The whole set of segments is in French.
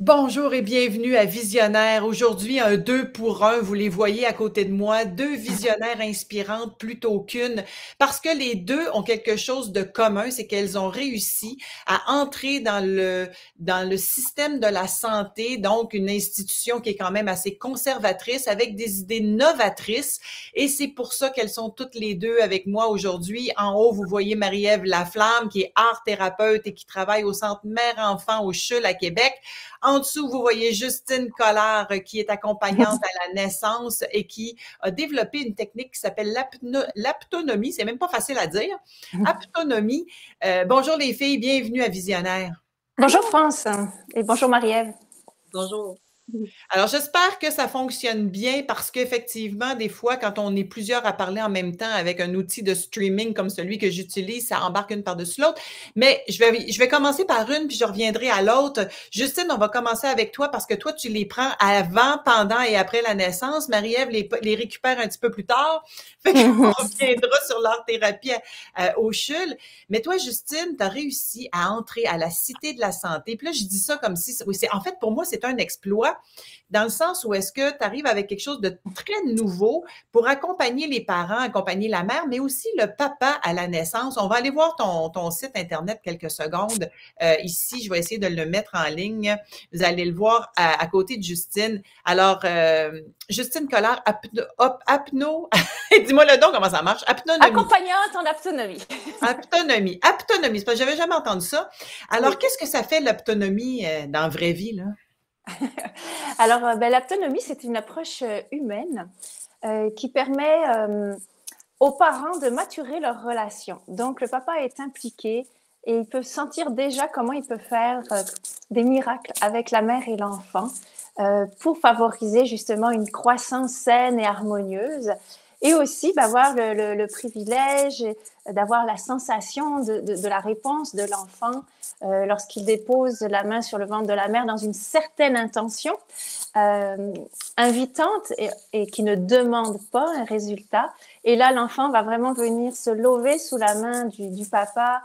Bonjour et bienvenue à Visionnaire. Aujourd'hui, un 2 pour 1. Vous les voyez à côté de moi, deux visionnaires inspirantes plutôt qu'une, parce que les deux ont quelque chose de commun, c'est qu'elles ont réussi à entrer dans le système de la santé, donc une institution qui est quand même assez conservatrice, avec des idées novatrices. Et c'est pour ça qu'elles sont toutes les deux avec moi aujourd'hui. En haut, vous voyez Marie-Ève Laflamme, qui est art thérapeute et qui travaille au Centre Mère-Enfant au CHUL à Québec. En dessous, vous voyez Justine Collard, qui est accompagnante à la naissance et qui a développé une technique qui s'appelle l'aptonomie. C'est même pas facile à dire. Aptonomie. Bonjour les filles, bienvenue à Visionnaire. Bonjour France et bonjour Marie-Ève. Bonjour. Alors, j'espère que ça fonctionne bien parce qu'effectivement, des fois, quand on est plusieurs à parler en même temps avec un outil de streaming comme celui que j'utilise, ça embarque une par-dessus l'autre. Mais je vais commencer par une, puis je reviendrai à l'autre. Justine, on va commencer avec toi parce que toi, tu les prends avant, pendant et après la naissance. Marie-Ève les récupère un petit peu plus tard. Fait qu'on reviendra sur l'art-thérapie au CHUL. Mais toi, Justine, tu as réussi à entrer à la Cité de la Santé. Puis là, je dis ça comme si... Oui, en fait, pour moi, c'est un exploit dans le sens où est-ce que tu arrives avec quelque chose de très nouveau pour accompagner les parents, accompagner la mère, mais aussi le papa à la naissance. On va aller voir ton site Internet quelques secondes. Ici, je vais essayer de le mettre en ligne. Vous allez le voir à côté de Justine. Alors, Justine Collard, dis-moi le nom, comment ça marche? Aptonomie. Accompagnante en aptonomie. Aptonomie, c'est parce que j'avais jamais entendu ça. Alors, oui. Qu'est-ce que ça fait l'aptonomie dans la vraie vie, là? Alors, l'aptonomie, c'est une approche humaine qui permet aux parents de maturer leur relation. Donc, le papa est impliqué et il peut sentir déjà comment il peut faire des miracles avec la mère et l'enfant pour favoriser justement une croissance saine et harmonieuse. Et aussi avoir le privilège d'avoir la sensation de la réponse de l'enfant lorsqu'il dépose la main sur le ventre de la mère dans une certaine intention invitante et qui ne demande pas un résultat. Et là, l'enfant va vraiment venir se lever sous la main du papa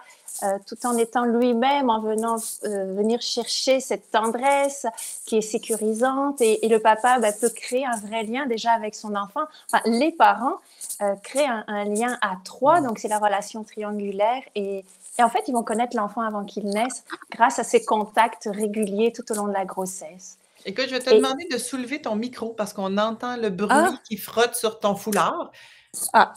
tout en étant lui-même, en venant venir chercher cette tendresse qui est sécurisante. Et le papa peut créer un vrai lien déjà avec son enfant. Enfin, les parents créent un lien à trois, donc c'est la relation triangulaire. Et en fait, ils vont connaître l'enfant avant qu'il naisse grâce à ces contacts réguliers tout au long de la grossesse. Écoute, je vais te demander de soulever ton micro parce qu'on entend le bruit qui frotte sur ton foulard. Ah.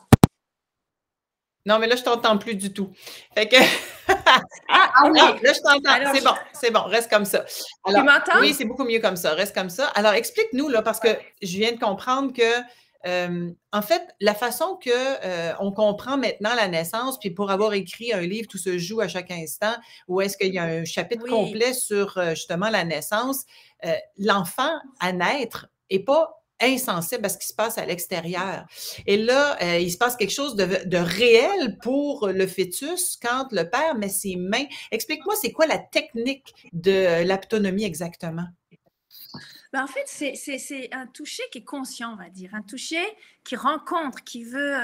Non, mais là, je t'entends plus du tout. Fait que... oui, là, je t'entends. C'est bon, reste comme ça. Alors, tu m'entends? Oui, c'est beaucoup mieux comme ça, reste comme ça. Alors, explique-nous, là, parce que je viens de comprendre que, en fait, la façon que on comprend maintenant la naissance, puis pour avoir écrit un livre, tout se joue à chaque instant, où est-ce qu'il y a un chapitre complet sur justement la naissance, l'enfant à naître n'est pas insensible à ce qui se passe à l'extérieur. Et là, il se passe quelque chose de réel pour le fœtus quand le père met ses mains. Explique-moi, c'est quoi la technique de l'aptonomie exactement? En fait, c'est un toucher qui est conscient, on va dire, un toucher qui rencontre, qui veut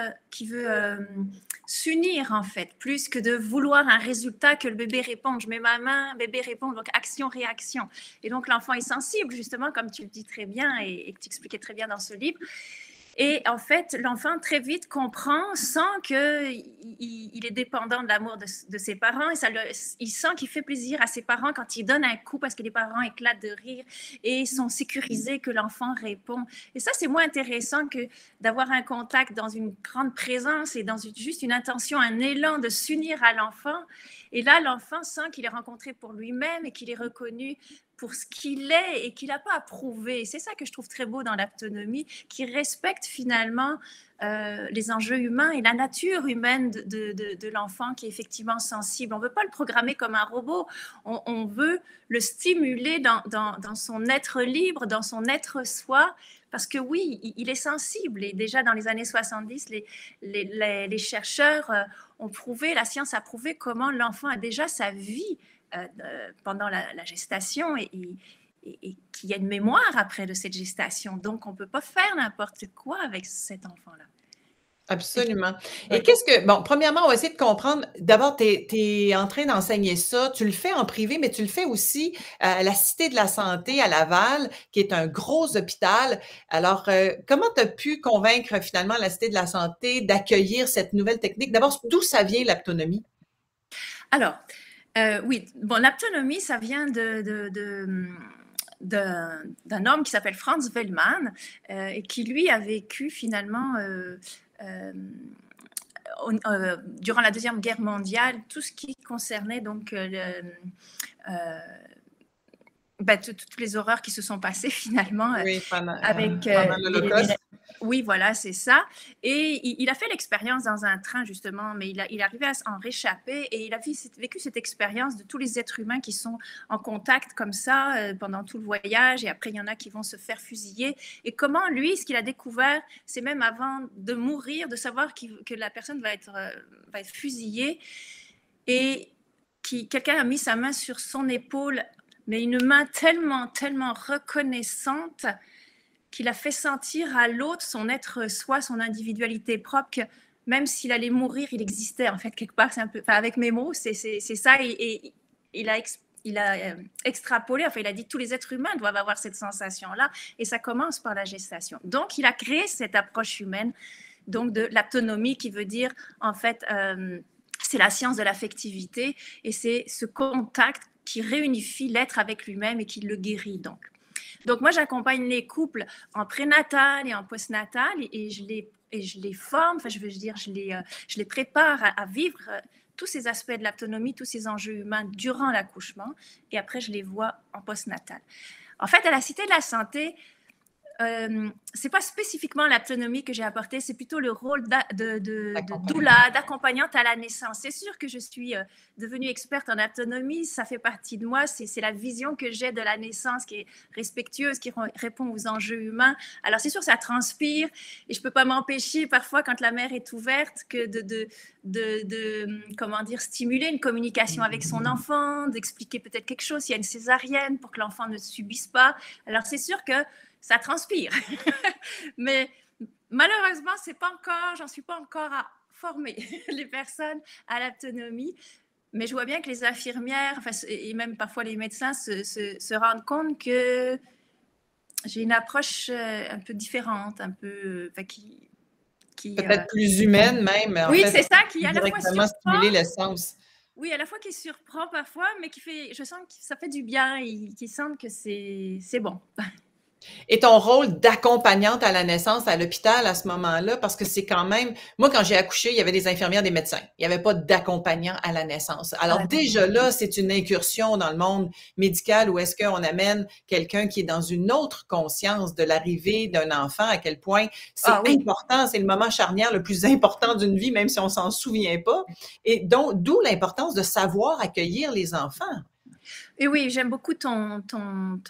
s'unir en fait, plus que de vouloir un résultat que le bébé réponde. Je mets ma main, bébé répond, donc action-réaction. Et donc l'enfant est sensible, justement, comme tu le dis très bien et que tu expliquais très bien dans ce livre. Et en fait, l'enfant très vite comprend, sent qu'il est dépendant de l'amour de ses parents et il sent qu'il fait plaisir à ses parents quand il donne un coup parce que les parents éclatent de rire et sont sécurisés que l'enfant répond. Et ça, c'est moins intéressant que d'avoir un contact dans une grande présence et dans juste une intention, un élan de s'unir à l'enfant. Et là, l'enfant sent qu'il est rencontré pour lui-même et qu'il est reconnu pour ce qu'il est et qu'il n'a pas à prouver. C'est ça que je trouve très beau dans l'aptonomie, qui respecte finalement les enjeux humains et la nature humaine de l'enfant qui est effectivement sensible. On ne veut pas le programmer comme un robot, on veut le stimuler dans son être libre, dans son être soi, parce que oui, il est sensible. Et déjà dans les années 70, les chercheurs ont prouvé, la science a prouvé comment l'enfant a déjà sa vie pendant la gestation et qu'il y a une mémoire après de cette gestation. Donc, on ne peut pas faire n'importe quoi avec cet enfant-là. Absolument. Et Ouais. qu'est-ce que, bon, premièrement, on va essayer de comprendre. D'abord, tu es en train d'enseigner ça. Tu le fais en privé, mais tu le fais aussi à la Cité de la Santé à Laval, qui est un gros hôpital. Alors, comment tu as pu convaincre finalement la Cité de la Santé d'accueillir cette nouvelle technique? D'abord, d'où ça vient l'aptonomie? Alors, oui, bon, l'aptonomie, ça vient d'un homme qui s'appelle Franz Wellmann et qui, lui, a vécu finalement durant la Deuxième Guerre mondiale tout ce qui concernait donc toutes les horreurs qui se sont passées finalement Oui, avec pendant l'Holocauste. oui, voilà, c'est ça. Et il a fait l'expérience dans un train, justement, mais il arrivait à s'en réchapper et il a vécu cette expérience de tous les êtres humains qui sont en contact comme ça pendant tout le voyage. Et après, il y en a qui vont se faire fusiller. Et comment, lui, ce qu'il a découvert, c'est même avant de mourir, de savoir que la personne va être fusillée. Et quelqu'un a mis sa main sur son épaule, mais une main tellement, tellement reconnaissante qu'il a fait sentir à l'autre son être soi, son individualité propre, que même s'il allait mourir, il existait en fait quelque part. C'est un peu, avec mes mots, c'est ça. Et il a extrapolé, enfin il a dit tous les êtres humains doivent avoir cette sensation-là, et ça commence par la gestation. Donc il a créé cette approche humaine, donc de l'autonomie, qui veut dire en fait c'est la science de l'affectivité, et c'est ce contact qui réunifie l'être avec lui-même et qui le guérit donc. Donc, moi, j'accompagne les couples en prénatal et en postnatal et je les forme, enfin, je veux dire, je les prépare à vivre tous ces aspects de l'autonomie, tous ces enjeux humains durant l'accouchement et après, je les vois en postnatal. En fait, à la Cité de la Santé, c'est pas spécifiquement l'autonomie que j'ai apporté, c'est plutôt le rôle de doula, d'accompagnante à la naissance. C'est sûr que je suis devenue experte en autonomie, ça fait partie de moi, c'est la vision que j'ai de la naissance qui est respectueuse, qui répond aux enjeux humains. Alors c'est sûr, ça transpire et je peux pas m'empêcher parfois quand la mère est ouverte que comment dire, stimuler une communication avec son enfant, d'expliquer peut-être quelque chose s'il y a une césarienne pour que l'enfant ne subisse pas. Alors c'est sûr que ça transpire. Mais malheureusement, j'en suis pas encore à former les personnes à l'autonomie. Mais je vois bien que les infirmières, et même parfois les médecins, se rendent compte que j'ai une approche un peu différente, un peu qui peut-être plus humaine même. Oui, c'est ça, qui à la fois stimuler le sens. Oui, à la fois qui surprend parfois, mais je sens que ça fait du bien et qui sentent que c'est bon. Et ton rôle d'accompagnante à la naissance à l'hôpital à ce moment-là, parce que c'est quand même, moi quand j'ai accouché, il y avait des infirmières, des médecins. Il n'y avait pas d'accompagnant à la naissance. Alors déjà là, c'est une incursion dans le monde médical où est-ce qu'on amène quelqu'un qui est dans une autre conscience de l'arrivée d'un enfant, à quel point c'est important, c'est le moment charnière le plus important d'une vie, même si on s'en souvient pas. Et donc, d'où l'importance de savoir accueillir les enfants. Et oui, j'aime beaucoup ton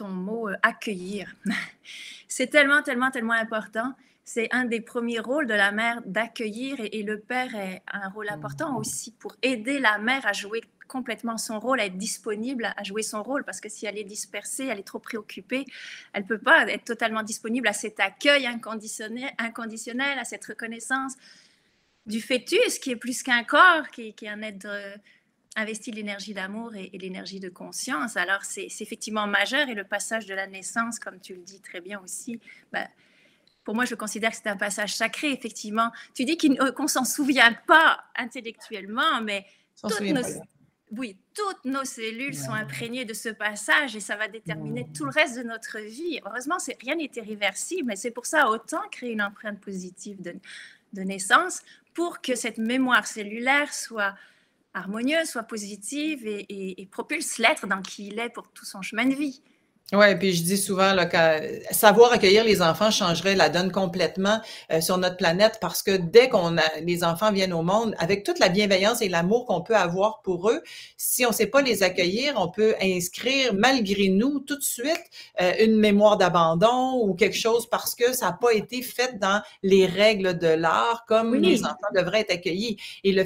mot accueillir. C'est tellement, tellement, tellement important. C'est un des premiers rôles de la mère d'accueillir et le père a un rôle important aussi pour aider la mère à jouer complètement son rôle, à être disponible à jouer son rôle, parce que si elle est dispersée, elle est trop préoccupée, elle ne peut pas être totalement disponible à cet accueil inconditionnel, à cette reconnaissance du fœtus qui est plus qu'un corps, qui est un être investi de l'énergie d'amour et l'énergie de conscience. Alors, c'est effectivement majeur et le passage de la naissance, comme tu le dis très bien aussi, pour moi, je considère que c'est un passage sacré, effectivement. Tu dis qu'on ne s'en souvient pas intellectuellement, mais toutes nos cellules sont imprégnées de ce passage et ça va déterminer tout le reste de notre vie. Heureusement, rien n'est irréversible, mais c'est pour ça autant créer une empreinte positive de naissance pour que cette mémoire cellulaire soit harmonieuse, soit positive et propulse l'être dans qui il est pour tout son chemin de vie. Oui, puis je dis souvent là, que savoir accueillir les enfants changerait la donne complètement sur notre planète parce que dès les enfants viennent au monde, avec toute la bienveillance et l'amour qu'on peut avoir pour eux, si on ne sait pas les accueillir, on peut inscrire malgré nous tout de suite une mémoire d'abandon ou quelque chose parce que ça n'a pas été fait dans les règles de l'art comme les enfants devraient être accueillis. Et le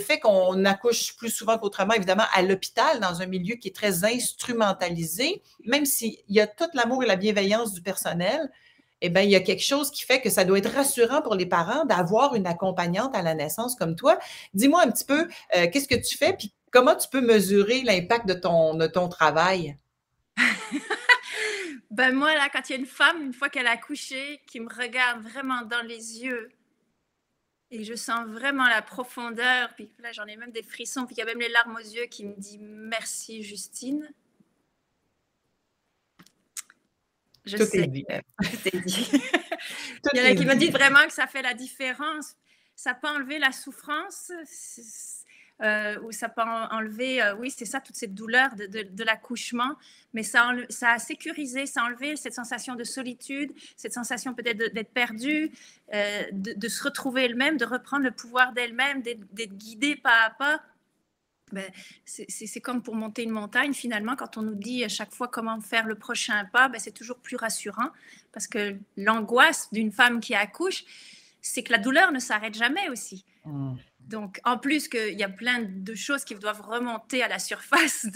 fait qu'on accouche plus souvent qu'autrement, évidemment, à l'hôpital, dans un milieu qui est très instrumentalisé, même s'il y a tout l'amour et la bienveillance du personnel, eh bien, il y a quelque chose qui fait que ça doit être rassurant pour les parents d'avoir une accompagnante à la naissance comme toi. Dis-moi un petit peu, qu'est-ce que tu fais, puis comment tu peux mesurer l'impact de ton travail? Ben moi, là, quand il y a une femme, une fois qu'elle a accouché, qui me regarde vraiment dans les yeux, et je sens vraiment la profondeur, puis là, j'en ai même des frissons, puis il y a même les larmes aux yeux qui me dit merci, Justine. Je Tout sais. est dit. Tout est dit. Tout Il y en a est qui me dit. disent vraiment que ça fait la différence. Ça peut enlever la souffrance, ou ça peut enlever, oui, c'est ça, toute cette douleur de l'accouchement, mais ça a sécurisé, ça a enlevé cette sensation de solitude, cette sensation peut-être d'être perdue, de se retrouver elle-même, de reprendre le pouvoir d'elle-même, d'être guidée pas à pas. Ben, c'est comme pour monter une montagne, finalement, quand on nous dit à chaque fois comment faire le prochain pas, ben, c'est toujours plus rassurant, parce que l'angoisse d'une femme qui accouche, c'est que la douleur ne s'arrête jamais aussi. Donc, en plus qu'il y a plein de choses qui doivent remonter à la surface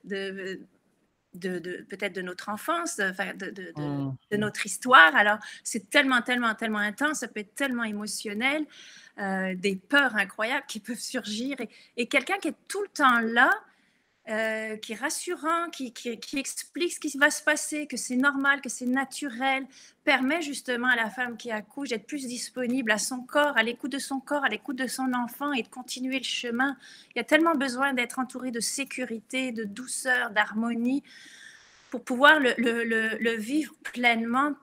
peut-être de notre enfance, de notre histoire. Alors, c'est tellement, tellement, tellement intense, ça peut être tellement émotionnel, des peurs incroyables qui peuvent surgir. Et quelqu'un qui est tout le temps là, qui est rassurant, qui explique ce qui va se passer, que c'est normal, que c'est naturel, permet justement à la femme qui accouche d'être plus disponible à son corps, à l'écoute de son corps, à l'écoute de son enfant et de continuer le chemin. Il y a tellement besoin d'être entouré de sécurité, de douceur, d'harmonie pour pouvoir le vivre pleinement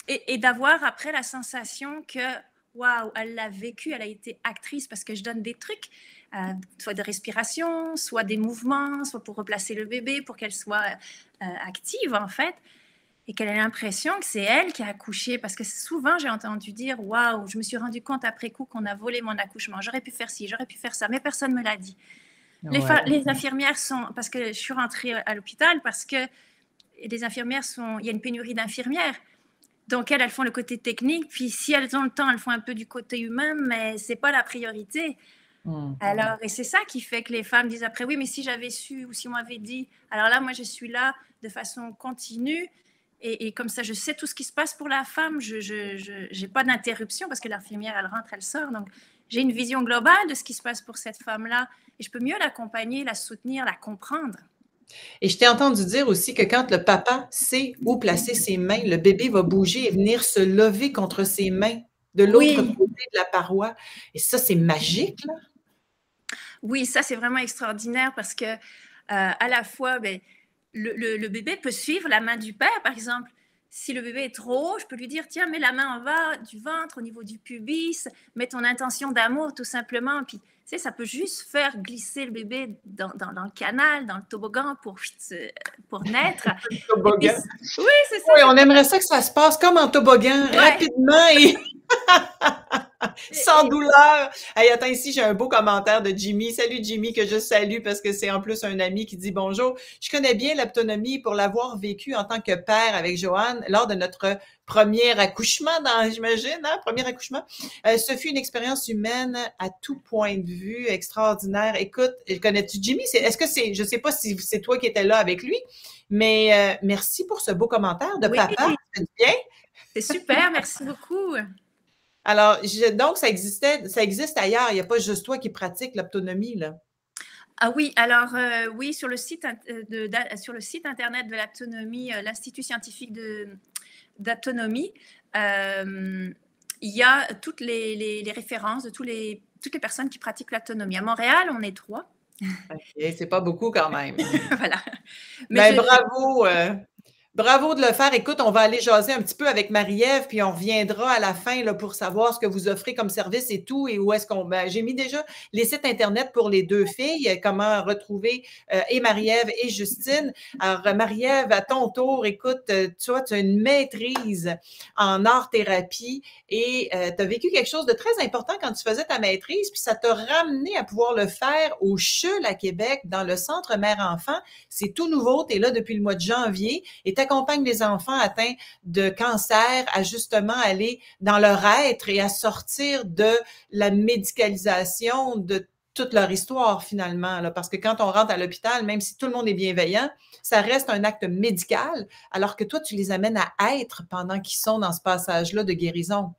et d'avoir après la sensation que waouh, elle l'a vécu, elle a été actrice, parce que je donne des trucs, soit de respiration, soit des mouvements, soit pour replacer le bébé, pour qu'elle soit active en fait, et qu'elle ait l'impression que c'est elle qui a accouché, parce que souvent j'ai entendu dire waouh, je me suis rendu compte après coup qu'on a volé mon accouchement, j'aurais pu faire ci, j'aurais pu faire ça, mais personne ne me l'a dit. Ouais. Les infirmières sont, parce que je suis rentrée à l'hôpital, parce que les infirmières il y a une pénurie d'infirmières. Donc, elles font le côté technique, puis si elles ont le temps, elles font un peu du côté humain, mais ce n'est pas la priorité. Alors, et c'est ça qui fait que les femmes disent après, oui, mais si j'avais su ou si on m'avait dit, alors là, moi, je suis là de façon continue, et comme ça, je sais tout ce qui se passe pour la femme, je n'ai pas d'interruption, parce que l'infirmière, elle rentre, elle sort, donc j'ai une vision globale de ce qui se passe pour cette femme-là, et je peux mieux l'accompagner, la soutenir, la comprendre. Et je t'ai entendu dire aussi que quand le papa sait où placer ses mains, le bébé va bouger et venir se lever contre ses mains de l'autre côté de la paroi. Et ça, c'est magique, là. Oui, ça, c'est vraiment extraordinaire parce que à la fois, le bébé peut suivre la main du père, par exemple. Si le bébé est trop haut, je peux lui dire, tiens, mets la main en bas du ventre, au niveau du pubis, mets ton intention d'amour, tout simplement. Puis, tu sais, ça peut juste faire glisser le bébé dans le canal, dans le toboggan pour naître. Toboggan. Oui, c'est ça. Oui, on aimerait ça que ça se passe comme en toboggan, rapidement et sans douleur. Hey, attends, ici, j'ai un beau commentaire de Jimmy. Salut Jimmy, que je salue parce que c'est en plus un ami qui dit bonjour. Je connais bien l'autonomie pour l'avoir vécu en tant que père avec Joanne lors de notre premier accouchement, j'imagine, hein, premier accouchement. Ce fut une expérience humaine à tout point de vue, extraordinaire. Écoute, connais-tu Jimmy? Je sais pas si c'est toi qui étais là avec lui, mais merci pour ce beau commentaire de papa. C'est bien? C'est super, merci beaucoup. Alors, donc, ça existe ailleurs. Il n'y a pas juste toi qui pratiques l'autonomie, là. Ah oui, alors oui, sur le site internet de l'autonomie, l'Institut scientifique d'autonomie, il y a toutes les références de toutes les personnes qui pratiquent l'autonomie. À Montréal, on est 3. OK, c'est pas beaucoup quand même. Voilà. Mais bravo! Bravo de le faire. Écoute, on va aller jaser un petit peu avec Marie-Ève, puis on reviendra à la fin là, pour savoir ce que vous offrez comme service et tout, et où est-ce qu'on... j'ai mis déjà les sites Internet pour les deux filles, comment retrouver et Marie-Ève et Justine. Alors, Marie-Ève, à ton tour, écoute, tu as une maîtrise en art-thérapie et tu as vécu quelque chose de très important quand tu faisais ta maîtrise, puis ça t'a ramené à pouvoir le faire au CHUL à Québec, dans le Centre Mère-Enfant. C'est tout nouveau, tu es là depuis le mois de janvier et tu accompagnes les enfants atteints de cancer à justement aller dans leur être et à sortir de la médicalisation, de toute leur histoire finalement, là, parce que quand on rentre à l'hôpital, même si tout le monde est bienveillant, ça reste un acte médical, alors que toi, tu les amènes à être pendant qu'ils sont dans ce passage-là de guérison.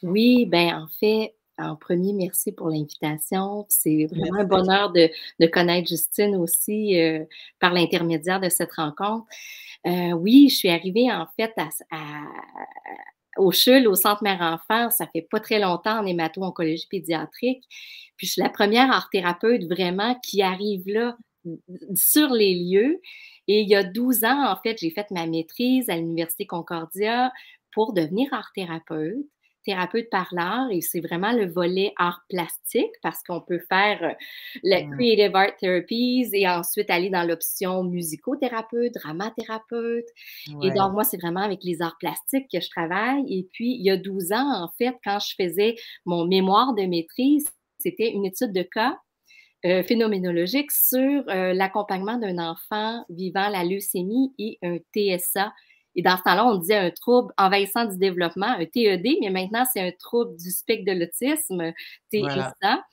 Oui, ben en fait, en premier, merci pour l'invitation. C'est vraiment un Merci. bonheur de connaître Justine aussi par l'intermédiaire de cette rencontre. Oui, je suis arrivée en fait au CHUL, au Centre Mère-Enfant, ça fait pas très longtemps en hémato-oncologie pédiatrique. Puis je suis la première art-thérapeute vraiment qui arrive là sur les lieux. Et il y a 12 ans, en fait, j'ai fait ma maîtrise à l'Université Concordia pour devenir art-thérapeute, thérapeute par l'art, et c'est vraiment le volet art plastique parce qu'on peut faire le Creative Art Therapies et ensuite aller dans l'option musicothérapeute, dramathérapeute. Et Ouais. donc, moi, c'est vraiment avec les arts plastiques que je travaille. Et puis, il y a 12 ans, en fait, quand je faisais mon mémoire de maîtrise, c'était une étude de cas phénoménologique sur l'accompagnement d'un enfant vivant la leucémie et un TSA. Et dans ce temps-là, on disait un trouble envahissant du développement, un TED, mais maintenant, c'est un trouble du spectre de l'autisme, TSA. Voilà.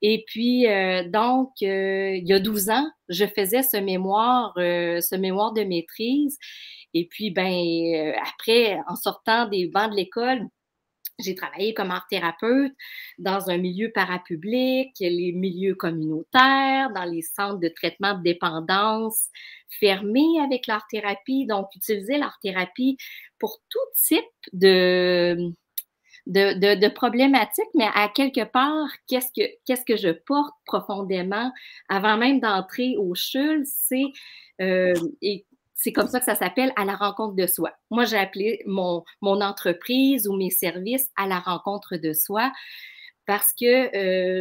Et puis, donc, il y a 12 ans, je faisais ce mémoire de maîtrise. Et puis, ben, après, en sortant des bancs de l'école, j'ai travaillé comme art-thérapeute dans un milieu parapublic, les milieux communautaires, dans les centres de traitement de dépendance fermés avec l'art-thérapie. Donc, utiliser l'art-thérapie pour tout type de problématiques, mais à quelque part, qu'est-ce que je porte profondément avant même d'entrer au CHUL, c'est comme ça que ça s'appelle à la rencontre de soi. Moi, j'ai appelé mon entreprise ou mes services à la rencontre de soi parce que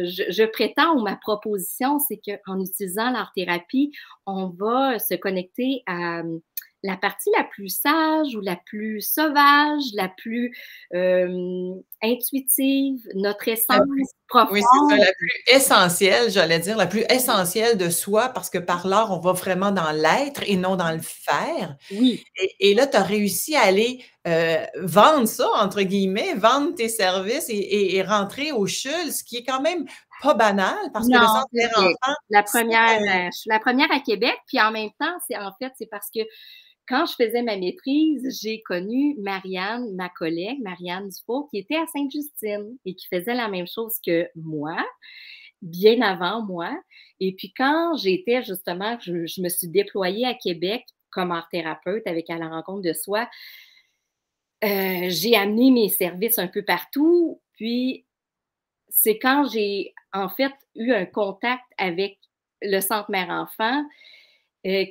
je prétends, ou ma proposition, c'est qu'en utilisant l'art-thérapie, on va se connecter à la partie la plus sage ou la plus sauvage, la plus intuitive, notre essence profonde. Oui, c'est ça, la plus essentielle, j'allais dire, la plus essentielle de soi, parce que par l'art, on va vraiment dans l'être et non dans le faire. Oui. Et là, tu as réussi à aller vendre ça, entre guillemets, vendre tes services et rentrer au CHUL, ce qui est quand même pas banal, parce que le Centre Mère-Enfant... Je suis la première à Québec, puis en même temps, c'est parce que quand je faisais ma maîtrise, j'ai connu Marianne, ma collègue, Marianne Dufault, qui était à Sainte-Justine et qui faisait la même chose que moi, bien avant moi. Et puis quand j'étais justement, je me suis déployée à Québec comme art-thérapeute avec À la rencontre de soi, j'ai amené mes services un peu partout. Puis c'est quand j'ai en fait eu un contact avec le Centre Mère-Enfant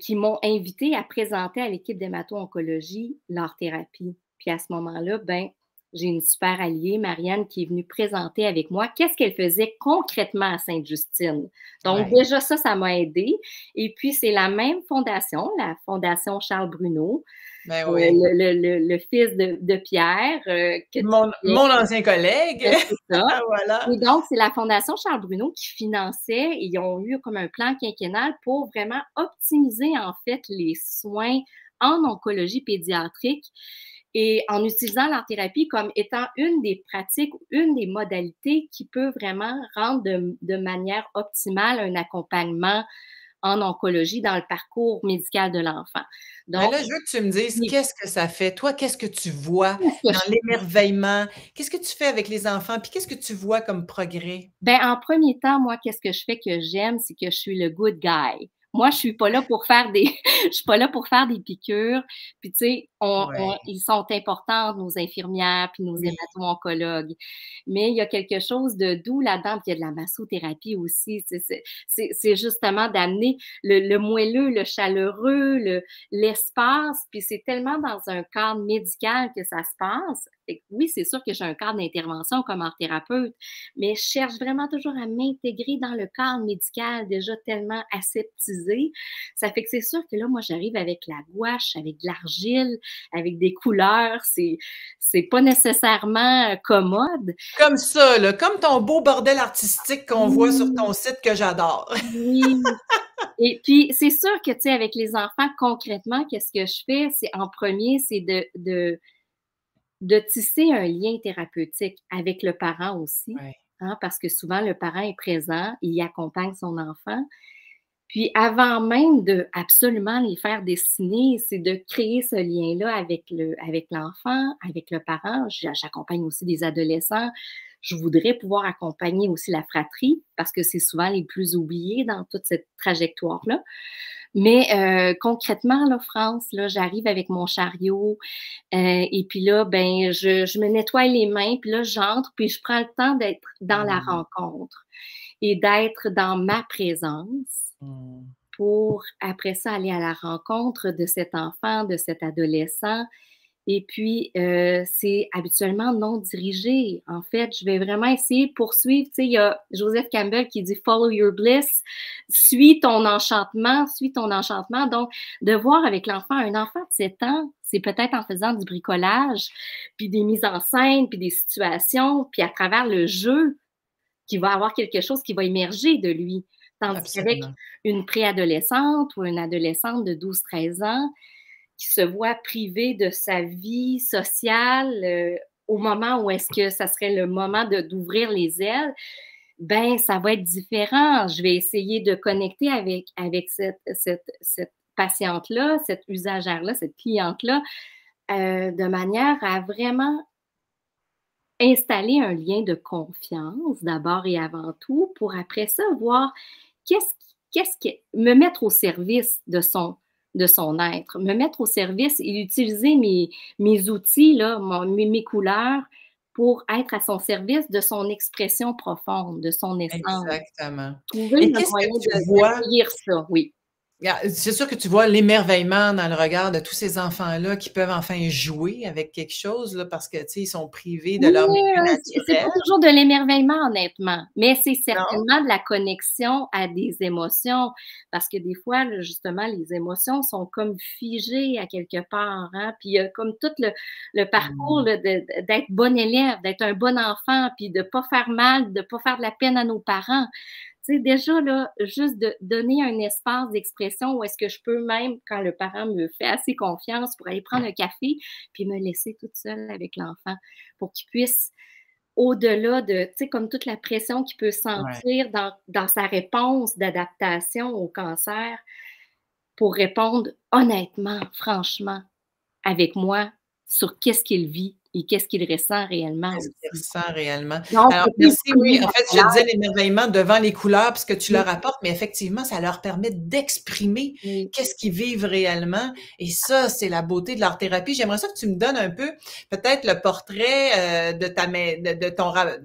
qui m'ont invité à présenter à l'équipe d'hémato-oncologie l'art-thérapie. Puis à ce moment-là, ben, j'ai une super alliée, Marianne, qui est venue présenter avec moi qu'est-ce qu'elle faisait concrètement à Sainte-Justine. Donc, déjà, ça m'a aidée. Et puis, c'est la même fondation, la Fondation Charles Bruno, le fils de Pierre. Mon ancien collègue. C'est ça. Voilà. Et donc, c'est la Fondation Charles Bruno qui finançait, et ils ont eu comme un plan quinquennal pour vraiment optimiser, en fait, les soins en oncologie pédiatrique et en utilisant l'art-thérapie comme étant une des pratiques, une des modalités qui peut vraiment rendre de manière optimale un accompagnement en oncologie dans le parcours médical de l'enfant. Donc, là, je veux que tu me dises qu'est-ce que ça fait. Toi, qu'est-ce que tu vois dans l'émerveillement? Qu'est-ce que tu fais avec les enfants? Puis qu'est-ce que tu vois comme progrès? Ben, en premier temps, moi, qu'est-ce que je fais que j'aime, c'est que je suis le good guy. Moi, je suis pas là pour faire des piqûres. Puis, tu sais, ils sont importants, nos infirmières, puis nos hémato-oncologues. Mais il y a quelque chose de doux là-dedans, puis il y a de la massothérapie aussi. C'est justement d'amener le moelleux, le chaleureux, l'espace. Puis c'est tellement dans un cadre médical que ça se passe. Et oui, c'est sûr que j'ai un cadre d'intervention comme art-thérapeute, mais je cherche vraiment toujours à m'intégrer dans le cadre médical déjà tellement aseptisé. Ça fait que c'est sûr que là, moi, j'arrive avec la gouache, avec de l'argile, avec des couleurs. C'est pas nécessairement commode. Comme ça, là, comme ton beau bordel artistique qu'on voit sur ton site que j'adore. Oui. Et puis, c'est sûr que, tu sais, avec les enfants, concrètement, qu'est-ce que je fais? C'est en premier, c'est de tisser un lien thérapeutique avec le parent aussi. hein, parce que souvent le parent est présent, il accompagne son enfant. Puis avant même de absolument les faire dessiner, c'est de créer ce lien-là avec l'enfant, avec le parent. J'accompagne aussi des adolescents. Je voudrais pouvoir accompagner aussi la fratrie parce que c'est souvent les plus oubliés dans toute cette trajectoire-là. Mais concrètement, là, France, là, j'arrive avec mon chariot et puis là, ben, je me nettoie les mains, puis là, j'entre, puis je prends le temps d'être dans la rencontre et d'être dans ma présence pour, après ça, aller à la rencontre de cet enfant, de cet adolescent. Et puis, c'est habituellement non dirigé. En fait, je vais vraiment essayer de poursuivre. Tu sais, il y a Joseph Campbell qui dit « Follow your bliss », suis ton enchantement, suis ton enchantement. Donc, de voir avec l'enfant, un enfant de 7 ans, c'est peut-être en faisant du bricolage, puis des mises en scène, puis des situations, puis à travers le jeu, qu'il va avoir quelque chose qui va émerger de lui. Tandis qu'avec une préadolescente ou une adolescente de 12-13 ans, qui se voit privée de sa vie sociale au moment où est-ce que ça serait le moment d'ouvrir les ailes, ben ça va être différent. Je vais essayer de connecter avec cette patiente-là, cette usagère-là, cette cliente-là, de manière à vraiment installer un lien de confiance d'abord et avant tout, pour après ça voir me mettre au service de son être, me mettre au service et utiliser mes outils, là, mes couleurs pour être à son service de son expression profonde, de son essence. Exactement. Trouver le moyen d'accueillir ça, oui. C'est sûr que tu vois l'émerveillement dans le regard de tous ces enfants-là qui peuvent enfin jouer avec quelque chose, là, parce que, tu sais, ils sont privés de leur milieu naturel. C'est pas toujours de l'émerveillement, honnêtement, mais c'est certainement de la connexion à des émotions, parce que des fois, là, justement, les émotions sont comme figées à quelque part, hein, puis il y a comme tout le parcours là, d'être bon élève, d'être un bon enfant, puis de pas faire mal, de pas faire de la peine à nos parents. Tu sais, déjà, là, juste de donner un espace d'expression où est-ce que je peux même, quand le parent me fait assez confiance pour aller prendre un café, puis me laisser toute seule avec l'enfant pour qu'il puisse, au-delà de, tu sais, comme toute la pression qu'il peut sentir dans sa réponse d'adaptation au cancer, pour répondre honnêtement, franchement, avec moi, sur qu'est-ce qu'il vit et qu'est-ce qu'il ressent réellement. Qu'est-ce qu'il ressent réellement. Donc, alors, merci, oui. En fait, je disais l'émerveillement devant les couleurs, parce que tu leur apportes, mais effectivement, ça leur permet d'exprimer qu'est-ce qu'ils vivent réellement. Et ça, c'est la beauté de leur thérapie. J'aimerais ça que tu me donnes un peu, peut-être, le portrait de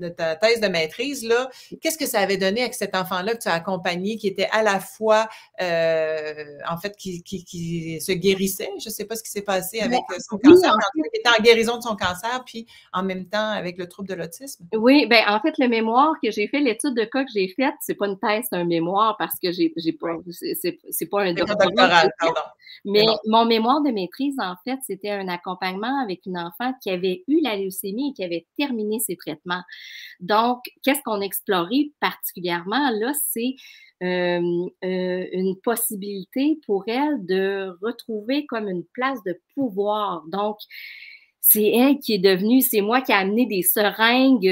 ta thèse de maîtrise, là. Qu'est-ce que ça avait donné avec cet enfant-là que tu as accompagné, qui était à la fois, en fait, qui se guérissait? Je ne sais pas ce qui s'est passé avec son cancer, mais qui était en guérison de son cancer, puis en même temps avec le trouble de l'autisme? Oui, bien, en fait, le mémoire que j'ai fait, l'étude de cas que j'ai faite, c'est pas une thèse, c'est un mémoire parce que j'ai pas, c'est pas un doctorat. Pardon. Mais mon mémoire de maîtrise, en fait, c'était un accompagnement avec une enfant qui avait eu la leucémie et qui avait terminé ses traitements. Donc, qu'est-ce qu'on a exploré particulièrement là, c'est une possibilité pour elle de retrouver comme une place de pouvoir. Donc, c'est elle qui est devenue, c'est moi qui ai amené des seringues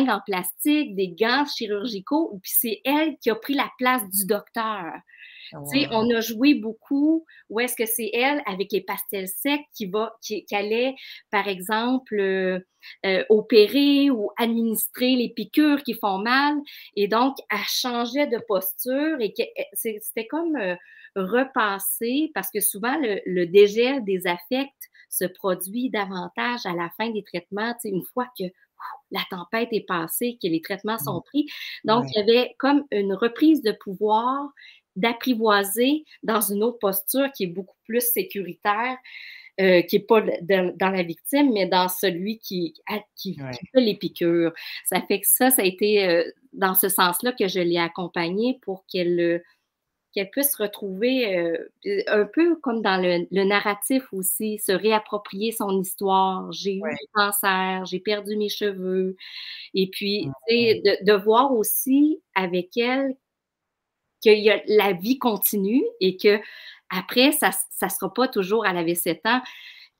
en plastique, des gants chirurgicaux, puis c'est elle qui a pris la place du docteur. Wow. Tu sais, on a joué beaucoup, où est-ce que c'est elle, avec les pastels secs, qui allait, par exemple, opérer ou administrer les piqûres qui font mal, et donc, elle changeait de posture, et c'était comme repasser, parce que souvent, le dégel des affects se produit davantage à la fin des traitements, tu sais, une fois que la tempête est passée, que les traitements sont pris. Donc, il y avait comme une reprise de pouvoir, d'apprivoiser dans une autre posture qui est beaucoup plus sécuritaire, qui n'est pas dans la victime, mais dans celui qui fait les piqûres. Ça fait que ça a été dans ce sens-là que je l'ai accompagnée pour qu'elle puisse retrouver un peu comme dans le narratif aussi, se réapproprier son histoire. J'ai eu du cancer, j'ai perdu mes cheveux. Et puis, de voir aussi avec elle que la vie continue et que après, ça ne sera pas toujours, elle avait 7 ans,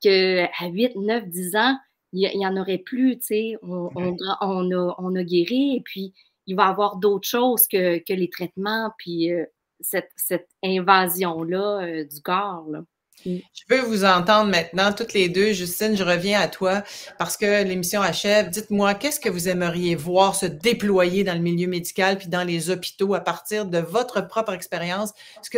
qu'à 8, 9, 10 ans, il y en aurait plus, tu sais, on a guéri, et puis il va y avoir d'autres choses que les traitements, puis cette invasion-là du corps, là. Je veux vous entendre maintenant, toutes les deux. Justine, je reviens à toi parce que l'émission achève. Dites-moi, qu'est-ce que vous aimeriez voir se déployer dans le milieu médical puis dans les hôpitaux à partir de votre propre expérience? Ce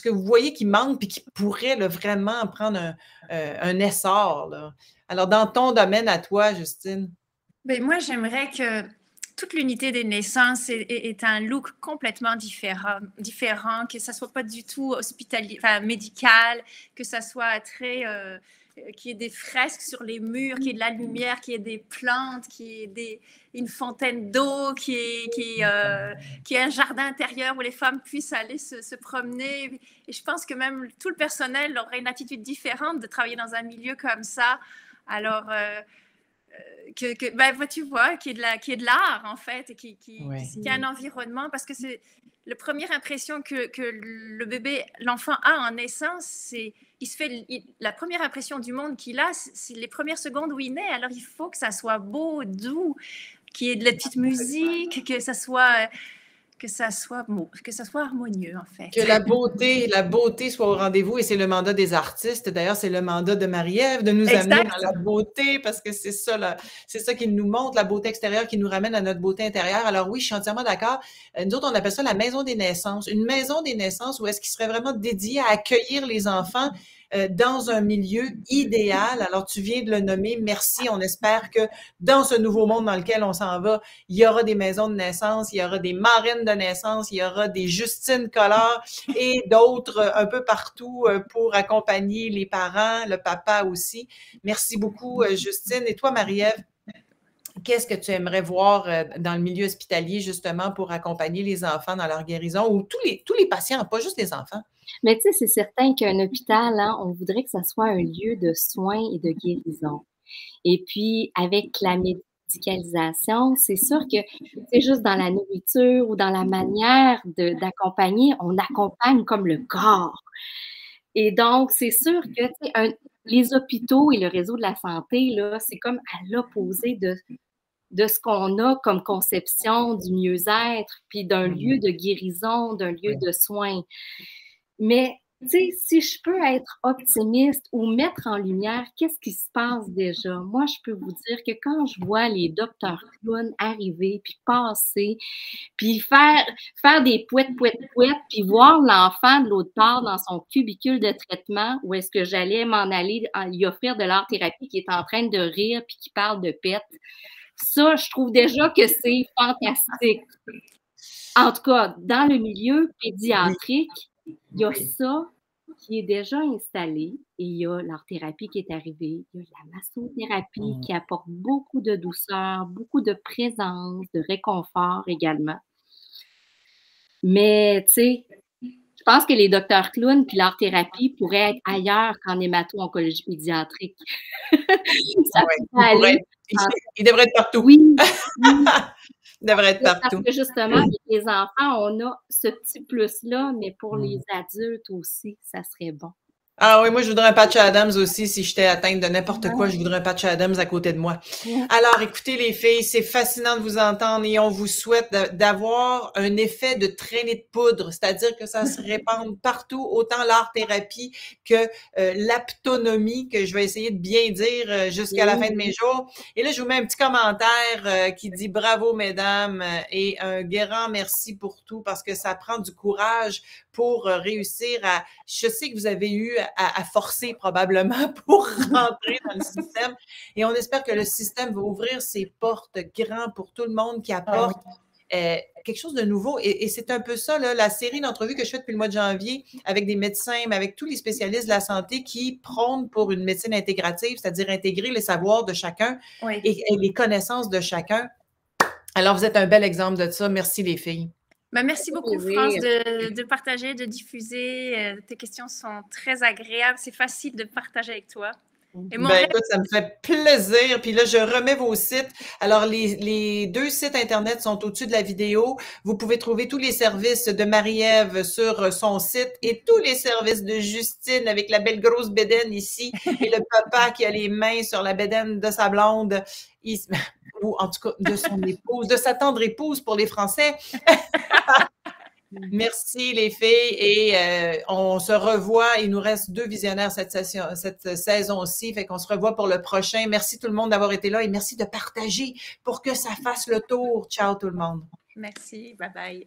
que vous voyez qui manque puis qui pourrait là, vraiment prendre un essor, là. Alors, dans ton domaine à toi, Justine. Ben, moi, j'aimerais que toute l'unité des naissances ait un look complètement différent, que ça soit pas du tout hospitalier, enfin médical, que ça soit très, qu'il y ait des fresques sur les murs, qu'il y ait de la lumière, qu'il y ait des plantes, qu'il y ait une fontaine d'eau, qu'il y ait un jardin intérieur où les femmes puissent aller se promener. Et je pense que même tout le personnel aurait une attitude différente de travailler dans un milieu comme ça. Alors, ben, tu vois, qui est de l'art, en fait, et qui a un environnement, parce que c'est la première impression que le bébé, l'enfant a en naissance, c'est la première impression du monde qu'il a, c'est les premières secondes où il naît. Alors, il faut que ça soit beau, doux, qu'il y ait de la petite musique, que ça soit harmonieux, en fait. Que la beauté soit au rendez-vous, et c'est le mandat des artistes. D'ailleurs, c'est le mandat de Marie-Ève de nous amener dans la beauté, parce que c'est ça qui nous montre, la beauté extérieure qui nous ramène à notre beauté intérieure. Alors oui, je suis entièrement d'accord. Nous autres, on appelle ça la maison des naissances. Une maison des naissances où est-ce qu'il serait vraiment dédié à accueillir les enfants dans un milieu idéal. Alors, tu viens de le nommer. Merci. On espère que dans ce nouveau monde dans lequel on s'en va, il y aura des maisons de naissance, il y aura des marraines de naissance, il y aura des Justine Collard et d'autres un peu partout pour accompagner les parents, le papa aussi. Merci beaucoup, Justine. Et toi, Marie-Ève? Qu'est-ce que tu aimerais voir dans le milieu hospitalier, justement, pour accompagner les enfants dans leur guérison, ou tous les patients, pas juste les enfants? Mais tu sais, c'est certain qu'un hôpital, hein, on voudrait que ça soit un lieu de soins et de guérison. Et puis, avec la médicalisation, c'est sûr que c'est juste dans la nourriture ou dans la manière d'accompagner, on accompagne comme le corps. Et donc, c'est sûr que les hôpitaux et le réseau de la santé, là, c'est comme à l'opposé de ce qu'on a comme conception du mieux-être, puis d'un lieu de guérison, d'un lieu de soins. Mais, tu sais, si je peux être optimiste ou mettre en lumière qu'est-ce qui se passe déjà, moi, je peux vous dire que quand je vois les docteurs clowns arriver, puis passer, puis faire des pouettes, puis voir l'enfant de l'autre part dans son cubicule de traitement, où est-ce que j'allais m'en aller lui offrir de l'art-thérapie, qui est en train de rire, puis qui parle de pète, ça, je trouve déjà que c'est fantastique. En tout cas, dans le milieu pédiatrique, il y a ça qui est déjà installé, et il y a l'art-thérapie qui est arrivée, il y a la massothérapie qui apporte beaucoup de douceur, beaucoup de présence, de réconfort également. Mais, tu sais, je pense que les docteurs clowns puis l'art-thérapie pourraient être ailleurs qu'en hémato-oncologie pédiatrique. Il devrait être partout. Oui. Il devrait être partout. Parce que justement, avec les enfants, on a ce petit plus-là, mais pour les adultes aussi, ça serait bon. Ah oui, moi, je voudrais un Patch Adams aussi. Si j'étais atteinte de n'importe quoi, je voudrais un Patch Adams à côté de moi. Alors, écoutez, les filles, c'est fascinant de vous entendre, et on vous souhaite d'avoir un effet de traînée de poudre, c'est-à-dire que ça se répande partout, autant l'art-thérapie que l'aptonomie, que je vais essayer de bien dire jusqu'à la fin de mes jours. Et là, je vous mets un petit commentaire qui dit « Bravo, mesdames » et un grand merci pour tout, parce que ça prend du courage pour réussir à... Je sais que vous avez eu à forcer probablement pour rentrer dans le système, et on espère que le système va ouvrir ses portes grand pour tout le monde qui apporte quelque chose de nouveau. Et c'est un peu ça, là, la série d'entrevues que je fais depuis le mois de janvier avec des médecins, mais avec tous les spécialistes de la santé qui prônent pour une médecine intégrative, c'est-à-dire intégrer les savoirs de chacun et les connaissances de chacun. Alors, vous êtes un bel exemple de ça. Merci, les filles. Ben, merci beaucoup, France, de partager, de diffuser. Tes questions sont très agréables. C'est facile de partager avec toi. Et mon Ben, rêve, écoute, ça me fait plaisir. Puis là, je remets vos sites. Alors, les deux sites Internet sont au-dessus de la vidéo. Vous pouvez trouver tous les services de Marie-Ève sur son site et tous les services de Justine avec la belle grosse bédaine ici et le papa qui a les mains sur la bédaine de sa blonde, ou en tout cas de son épouse, de sa tendre épouse pour les Français. Merci les filles et on se revoit. Il nous reste 2 visionnaires cette saison-ci, fait qu'on se revoit pour le prochain. Merci tout le monde d'avoir été là et merci de partager pour que ça fasse le tour. Ciao tout le monde. merci, bye bye.